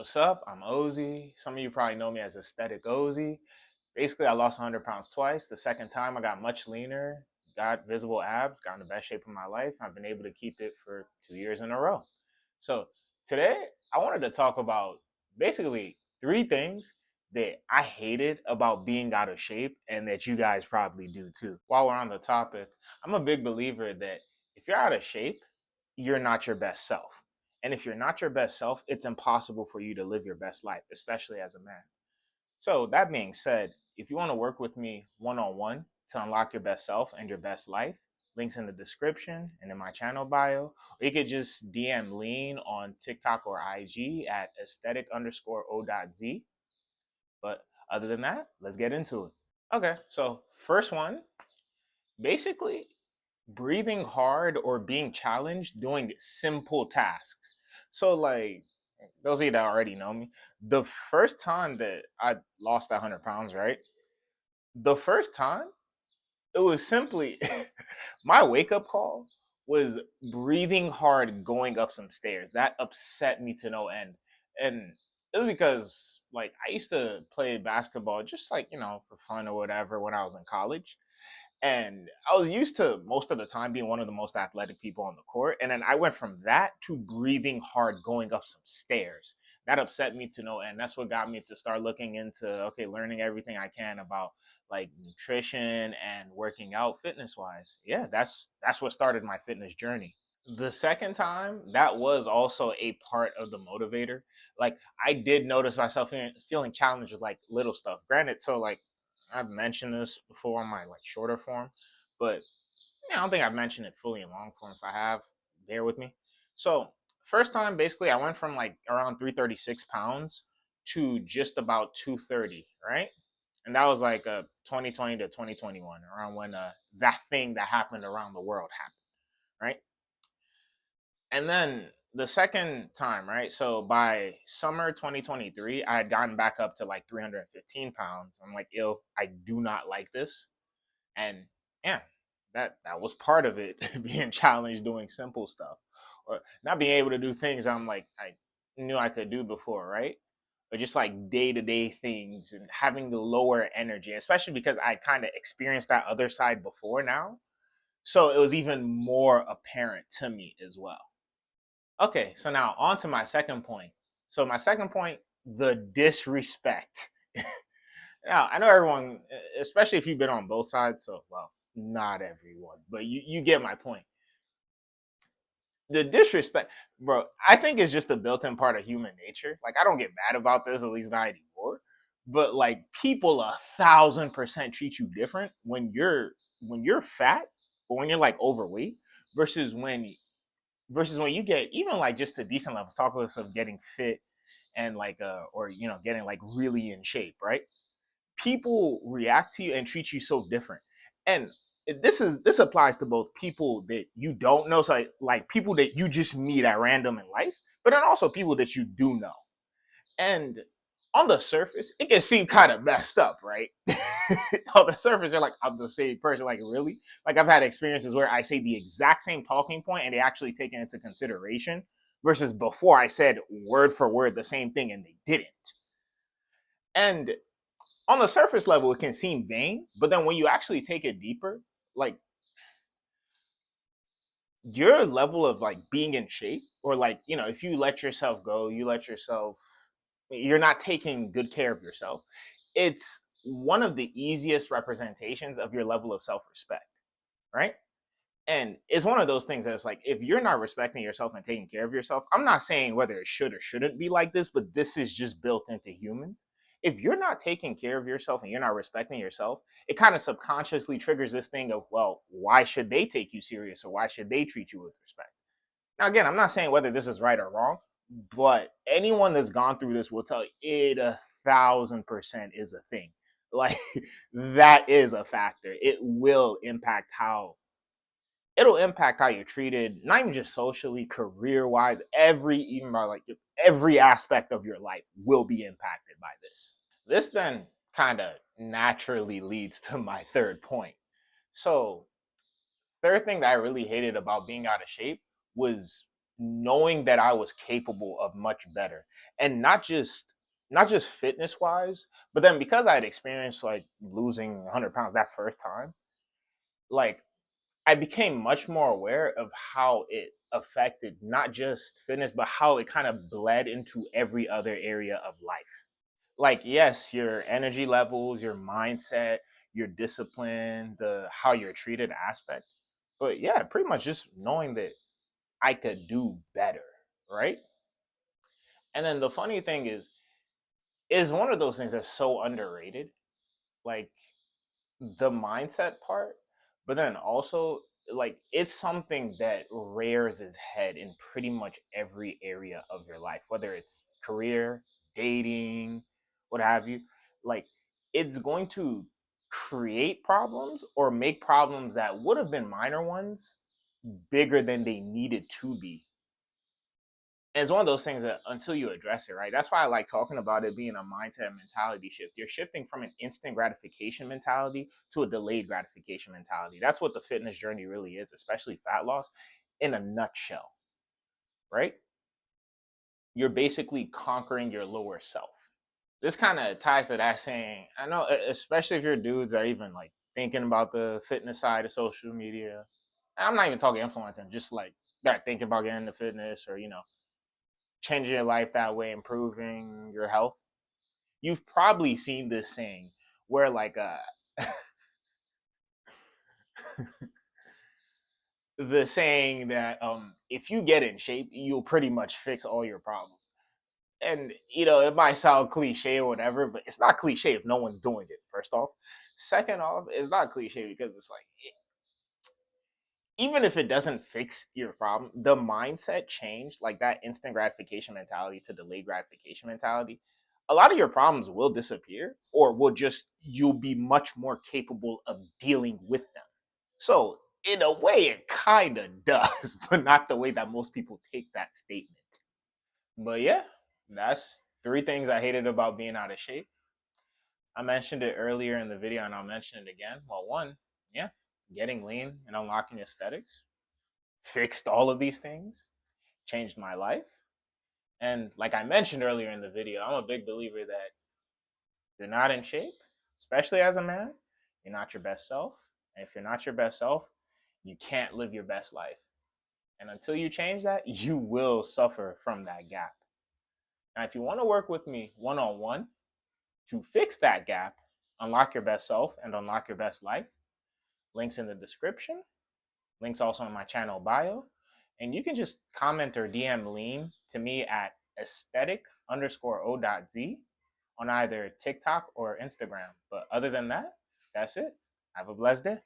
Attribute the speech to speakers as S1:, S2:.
S1: What's up? I'm Ozzy. Some of you probably know me as Aesthetic Ozzy. Basically, I lost 100 pounds twice. The second time, I got much leaner, got visible abs, got in the best shape of my life. I've been able to keep it for 2 years in a row. So, today, I wanted to talk about basically three things that I hated about being out of shape and that you guys probably do too. While we're on the topic, I'm a big believer that if you're out of shape, you're not your best self. And if you're not your best self, it's impossible for you to live your best life, especially as a man. So, that being said, if you want to work with me one on one to unlock your best self and your best life, links in the description and in my channel bio, or you could just DM Lean on TikTok or IG at aesthetic_o.z. But other than that, let's get into it. Okay, so first one, basically breathing hard or being challenged doing simple tasks. So, like, those of you that already know me, the first time that I lost that 100 pounds, right? The first time, it was simply my wake up call was breathing hard going up some stairs. That upset me to no end. And it was because, like, I used to play basketball just like, for fun or whatever when I was in college. And I was used to most of the time being one of the most athletic people on the court. And then I went from that to breathing hard going up some stairs. That upset me to no end. That's what got me to start looking into, okay, learning everything I can about like nutrition and working out fitness wise. Yeah, that's what started my fitness journey. The second time, that was also a part of the motivator. Like, I did notice myself feeling challenged with like little stuff. Granted, so like I've mentioned this before on my like shorter form, but yeah, I don't think I've mentioned it fully in long form. If I have, bear with me. So first time, basically, I went from like around 336 pounds to just about 230, right? And that was like 2020 to 2021, around when that thing that happened around the world happened, right? And then the second time, right? So by summer 2023, I had gotten back up to like 315 pounds. I'm like, yo, I do not like this. And yeah, that was part of it, being challenged doing simple stuff or not being able to do things I'm like I knew I could do before, right? But just like day-to-day things and having the lower energy, especially because I kind of experienced that other side before now. So it was even more apparent to me as well. Okay, so now on to my second point. So my second point, the disrespect. Now I know everyone, especially if you've been on both sides. So well, not everyone, but you get my point. The disrespect, bro. I think it's just a built-in part of human nature. Like I don't get mad about this, at least not anymore. But like people 1,000% treat you different when you're fat or when you're like overweight versus when you get even like just a decent level, talk less of getting fit and like or getting like really in shape, right? People react to you and treat you so different. And this applies to both people that you don't know, so like people that you just meet at random in life, but then also people that you do know. And on the surface, it can seem kind of messed up, right? On the surface, you're like, I'm the same person. Like, really? Like, I've had experiences where I say the exact same talking point and they actually take it into consideration versus before I said word for word the same thing and they didn't. And on the surface level, it can seem vain, but then when you actually take it deeper, like your level of like being in shape, or like, if you let yourself go, you're not taking good care of yourself. It's one of the easiest representations of your level of self respect, right? And it's one of those things that it's like, if you're not respecting yourself and taking care of yourself, I'm not saying whether it should or shouldn't be like this, but this is just built into humans. If you're not taking care of yourself and you're not respecting yourself, it kind of subconsciously triggers this thing of, well, why should they take you serious or why should they treat you with respect? Now, again, I'm not saying whether this is right or wrong, but anyone that's gone through this will tell you it 1,000% is a thing. Like, that is a factor. It'll impact how you're treated, not even just socially, career wise, even by like every aspect of your life will be impacted by this. This then kind of naturally leads to my third point. So, third thing that I really hated about being out of shape was knowing that I was capable of much better, and not just fitness wise, but then because I had experienced like losing 100 pounds that first time, like I became much more aware of how it affected not just fitness, but how it kind of bled into every other area of life. Like, yes, your energy levels, your mindset, your discipline, the how you're treated aspect. But yeah, pretty much just knowing that I could do better, right? And then the funny thing is one of those things that's so underrated. Like the mindset part, but then also like it's something that rears its head in pretty much every area of your life, whether it's career, dating, what have you. Like it's going to create problems or make problems that would have been minor ones bigger than they needed to be. And it's one of those things that until you address it, right? That's why I like talking about it being a mindset and mentality shift. You're shifting from an instant gratification mentality to a delayed gratification mentality. That's what the fitness journey really is, especially fat loss in a nutshell, right? You're basically conquering your lower self. This kind of ties to that saying. I know, especially if your dudes are even like thinking about the fitness side of social media. And I'm not even talking influencing, just like that thinking about getting into fitness or, changing your life that way, improving your health. You've probably seen this saying where like the saying that if you get in shape, you'll pretty much fix all your problems. And it might sound cliche or whatever, but it's not cliche if no one's doing it. First off, second off, it's not cliche because it's like even if it doesn't fix your problem, the mindset change, like that instant gratification mentality to delayed gratification mentality, a lot of your problems will disappear or will just, you'll be much more capable of dealing with them. So, in a way, it kind of does, but not the way that most people take that statement. But yeah, that's three things I hated about being out of shape. I mentioned it earlier in the video and I'll mention it again. Well, one, yeah, getting lean and unlocking aesthetics fixed all of these things, changed my life. And like I mentioned earlier in the video, I'm a big believer that you're not in shape, especially as a man, you're not your best self. And if you're not your best self, you can't live your best life. And until you change that, you will suffer from that gap. Now, if you want to work with me one on one to fix that gap, unlock your best self, and unlock your best life, links in the description. Links also in my channel bio. And you can just comment or DM lean to me at aesthetic_o.z on either TikTok or Instagram. But other than that, that's it. Have a blessed day.